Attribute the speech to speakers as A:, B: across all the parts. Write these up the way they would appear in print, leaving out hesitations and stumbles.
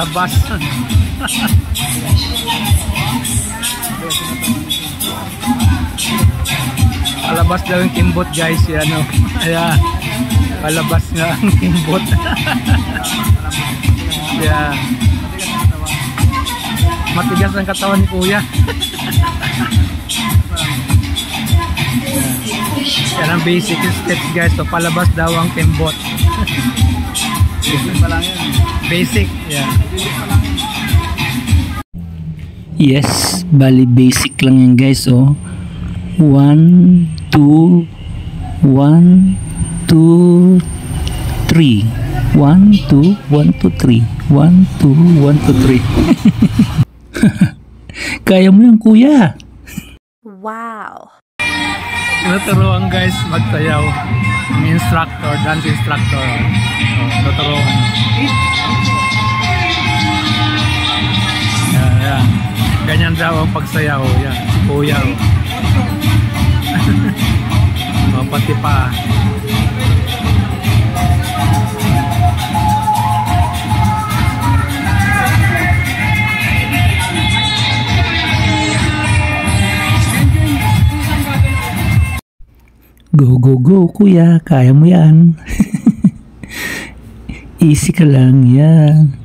A: palabas. Palabas daw yung kimbot guys, yan o. Ayan, palabas nga ang kimbot. Yeah. Matigas ang katawan ni kuya. Yan ang basic steps guys. So palabas daw ang kimbot. Basic pa lang yan. Basic, yeah.
B: Yes, bali basic lang yan guys. Oh, 1, 2, 1, 2, 3. 1, 2, 1, 2, 3. 1, 2, 1, 2, 3. Kaya mo yan kuya.
C: Wow.
A: Tinuturuan guys magsayaw. Ang instructor, dance instructor. Tinuturuan. Yan. Ganyan daw ang pagsayaw. Yan, si kuya. Pati pa.
B: Go, go, go, kuya. Kaya mo yan. Easy ka lang yan.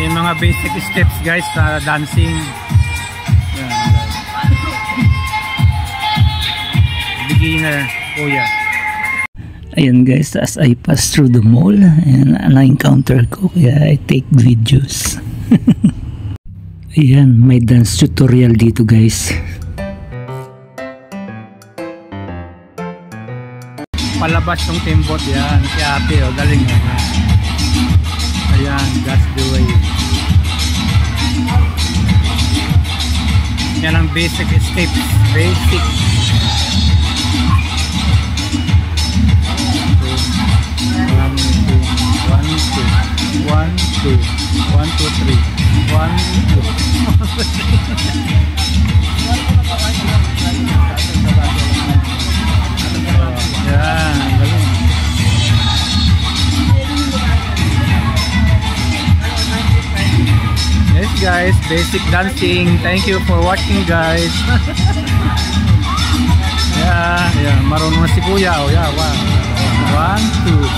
A: Yung mga basic steps guys sa dancing. Beginner, kuya.
B: Ayan guys, as I pass through the mall, and na-encounter ko kaya I take videos. Ayan, may dance tutorial dito guys.
A: Palabas yung kimbot yan, si ate o, galing o. Ayan, that's the way. Yan ang basic steps, basic. 1, 2, 1, 2, 3, 1, 2. Yan, galing. Yes guys, basic dancing. Thank you for watching guys. Yeah, marunong na si kuya. Oh, yeah, 1, 2.